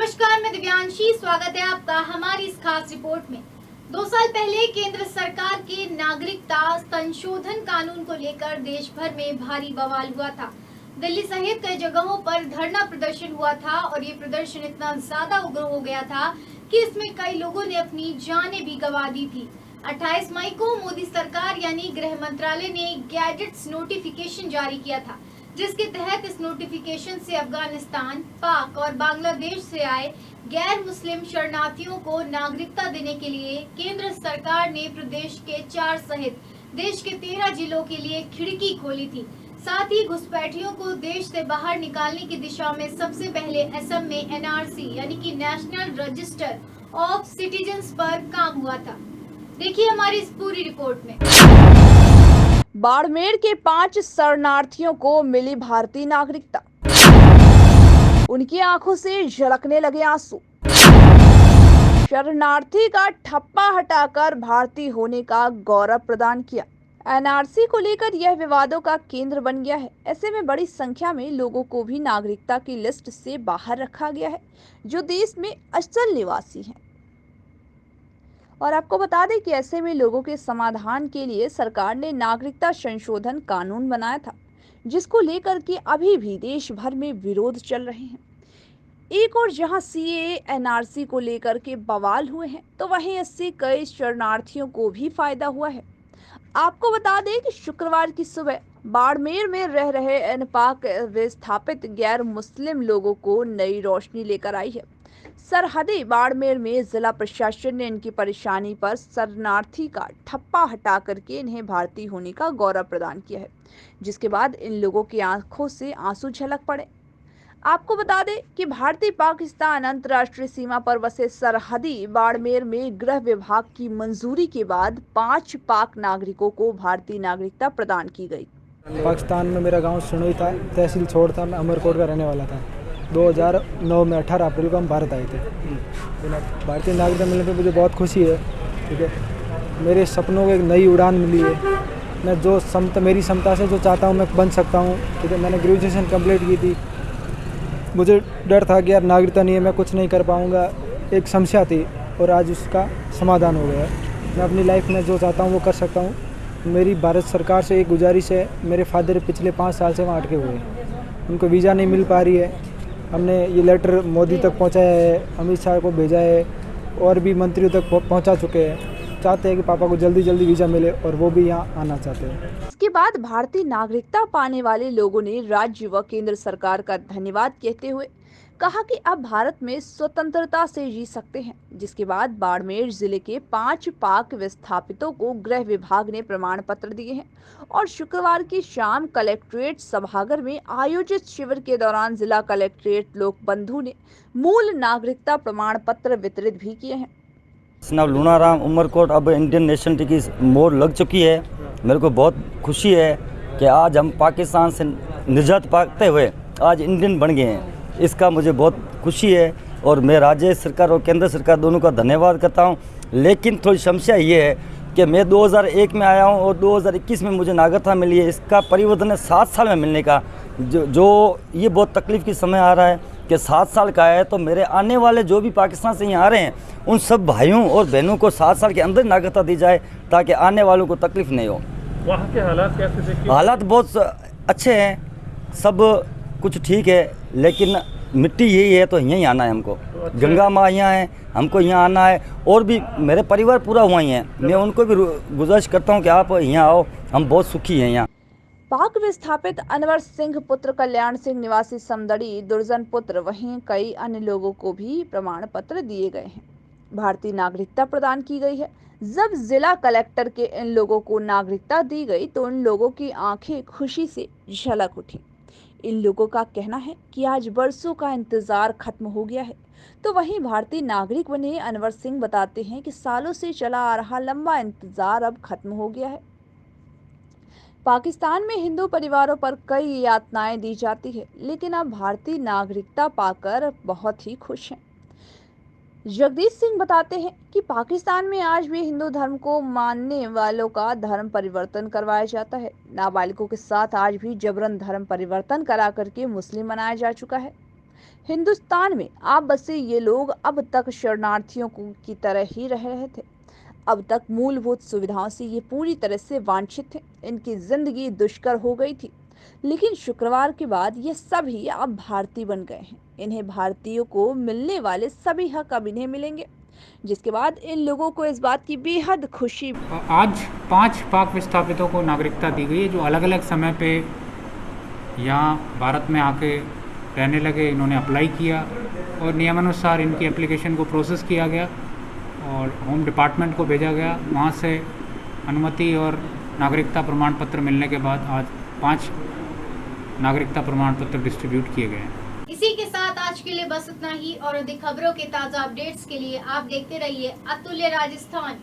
नमस्कार, मैं दिव्यांशी। स्वागत है आपका हमारी इस खास रिपोर्ट में। 2 साल पहले केंद्र सरकार के नागरिकता संशोधन कानून को लेकर देश भर में भारी बवाल हुआ था। दिल्ली सहित कई जगहों पर धरना प्रदर्शन हुआ था और ये प्रदर्शन इतना ज्यादा उग्र हो गया था कि इसमें कई लोगों ने अपनी जानें भी गंवा दी थी। 28 मई को मोदी सरकार यानी गृह मंत्रालय ने गैजेट्स नोटिफिकेशन जारी किया था, जिसके तहत इस नोटिफिकेशन से अफगानिस्तान, पाक और बांग्लादेश से आए गैर मुस्लिम शरणार्थियों को नागरिकता देने के लिए केंद्र सरकार ने प्रदेश के 4 सहित देश के 13 जिलों के लिए खिड़की खोली थी। साथ ही घुसपैठियों को देश से बाहर निकालने की दिशा में सबसे पहले असम में एनआरसी यानी कि नेशनल रजिस्टर ऑफ सिटीजन्स पर काम हुआ था। देखिए हमारी इस पूरी रिपोर्ट में। बाड़मेर के 5 शरणार्थियों को मिली भारतीय नागरिकता। उनकी आंखों से झलकने लगे आंसू। शरणार्थी का ठप्पा हटाकर भारतीय होने का गौरव प्रदान किया। एनआरसी को लेकर यह विवादों का केंद्र बन गया है। ऐसे में बड़ी संख्या में लोगों को भी नागरिकता की लिस्ट से बाहर रखा गया है, जो देश में असल निवासी हैं। और आपको बता दें कि ऐसे में लोगों के समाधान के लिए सरकार ने नागरिकता संशोधन कानून बनाया था, जिसको लेकर के अभी भी देश भर में विरोध चल रहे हैं। एक और जहां सीएए एनआरसी को लेकर के बवाल हुए हैं, तो वहीं इससे कई शरणार्थियों को भी फायदा हुआ है। आपको बता दें कि शुक्रवार की सुबह बाड़मेर में रह रहे एनपाक विस्थापित गैर मुस्लिम लोगों को नई रोशनी लेकर आई है। सरहदी बाड़मेर में जिला प्रशासन ने इनकी परेशानी पर शरणार्थी का ठप्पा हटा करके इन्हें भारतीय होने का गौरव प्रदान किया है, जिसके बाद इन लोगों की आंखों से आंसू झलक पड़े। आपको बता दें कि भारतीय पाकिस्तान अंतर्राष्ट्रीय सीमा पर बसे सरहदी बाड़मेर में गृह विभाग की मंजूरी के बाद 5 पाक नागरिकों को भारतीय नागरिकता प्रदान की गई। पाकिस्तान में मेरा गांव सनोई था, तहसील छोड़ था, मैं अमरकोट का रहने वाला था। 2009 में 18 अप्रैल को हम भारत आए थे। भारतीय नागरिकता मिलने पे मुझे बहुत खुशी है। ठीक है, मेरे सपनों को एक नई उड़ान मिली है। मैं जो मेरी क्षमता से जो चाहता हूँ मैं बन सकता हूँ। ठीक है, मैंने ग्रेजुएशन कंप्लीट की थी। मुझे डर था कि यार नागरिकता नहीं है, मैं कुछ नहीं कर पाऊँगा, एक समस्या थी, और आज उसका समाधान हो गया। मैं अपनी लाइफ में जो चाहता हूँ वो कर सकता हूँ। मेरी भारत सरकार से एक गुजारिश है, मेरे फादर पिछले 5 साल से वहाँ अटके हुए हैं, उनको वीज़ा नहीं मिल पा रही है। हमने ये लेटर मोदी तक पहुँचाया है, अमित शाह को भेजा है, और भी मंत्रियों तक पहुँचा चुके हैं। चाहते हैं कि पापा को जल्दी जल्दी वीज़ा मिले और वो भी यहाँ आना चाहते हैं। इसके बाद भारतीय नागरिकता पाने वाले लोगों ने राज्य व केंद्र सरकार का धन्यवाद कहते हुए कहा कि अब भारत में स्वतंत्रता से जी सकते हैं। जिसके बाद बाड़मेर जिले के 5 पाक विस्थापितों को गृह विभाग ने प्रमाण पत्र दिए हैं और शुक्रवार की शाम कलेक्ट्रेट सभागार में आयोजित शिविर के दौरान जिला कलेक्ट्रेट लोकबंधु ने मूल नागरिकता प्रमाण पत्र वितरित भी किए हैं। नाम लूनाराम, उमरकोट। अब इंडियन नेशनलिटी की मोहर लग चुकी है। मेरे को बहुत खुशी है कि आज हम पाकिस्तान से निजात पाते हुए आज इंडियन बन गए हैं। इसका मुझे बहुत खुशी है और मैं राज्य सरकार और केंद्र सरकार दोनों का धन्यवाद करता हूं। लेकिन थोड़ी समस्या ये है कि मैं 2001 में आया हूं और 2021 में मुझे नागरिकता मिली है। इसका परिवर्तन है 7 साल में मिलने का, जो ये बहुत तकलीफ़ की समय आ रहा है कि 7 साल का है। तो मेरे आने वाले जो भी पाकिस्तान से यहाँ आ रहे हैं उन सब भाइयों और बहनों को 7 साल के अंदर नागरिकता दी जाए ताकि आने वालों को तकलीफ नहीं हो। वहाँ के हालात कैसे देखिए? हालात बहुत अच्छे हैं, सब कुछ ठीक है, लेकिन मिट्टी यही है तो यहीं आना है हमको। तो अच्छा गंगा माँ यहाँ है, हमको यहाँ आना है, और भी मेरे परिवार पूरा हुआ ही है। मैं उनको भी गुजारिश करता हूँ कि आप यहाँ आओ, हम बहुत सुखी हैं यहाँ। पाक विस्थापित अनवर सिंह पुत्र कल्याण सिंह निवासी समदड़ी दुर्जन पुत्र वहीं कई अन्य लोगों को भी प्रमाण पत्र दिए गए हैं। भारतीय नागरिकता प्रदान की गई है। जब जिला कलेक्टर के इन लोगों को नागरिकता दी गई तो इन लोगों की आंखें खुशी से झलक उठी। इन लोगों का कहना है कि आज बरसों का इंतजार खत्म हो गया है। तो वहीं भारतीय नागरिक बने अनवर सिंह बताते हैं कि सालों से चला आ रहा लंबा इंतजार अब खत्म हो गया है। पाकिस्तान में हिंदू परिवारों पर कई यातनाएं दी जाती है, लेकिन अब भारतीय नागरिकता पाकर बहुत ही खुश हैं। जगदीश सिंह बताते हैं कि पाकिस्तान में आज भी हिंदू धर्म को मानने वालों का धर्म परिवर्तन करवाया जाता है। नाबालिगों के साथ आज भी जबरन धर्म परिवर्तन करा करके मुस्लिम बनाया जा चुका है। हिंदुस्तान में आ बसे ये लोग अब तक शरणार्थियों की तरह ही रह रहे थे। अब तक मूलभूत सुविधाओं से ये पूरी तरह से वांछित थे। इनकी जिंदगी दुष्कर हो गई थी, लेकिन शुक्रवार के बाद ये सभी अब भारतीय बन गए हैं। इन्हें भारतीयों को मिलने वाले सभी हक अब इन्हें मिलेंगे, जिसके बाद इन लोगों को इस बात की बेहद खुशी। आज 5 पाक विस्थापितों को नागरिकता दी गई है, जो अलग अलग समय पे यहाँ भारत में आके रहने लगे। इन्होंने अप्लाई किया और नियमानुसार इनकी एप्लीकेशन को प्रोसेस किया गया और होम डिपार्टमेंट को भेजा गया। वहाँ से अनुमति और नागरिकता प्रमाण पत्र मिलने के बाद आज 5 नागरिकता प्रमाण पत्र डिस्ट्रीब्यूट किए गए हैं। इसी के साथ आज के लिए बस इतना ही, और अधिक खबरों के ताज़ा अपडेट्स के लिए आप देखते रहिए अतुल्य राजस्थान।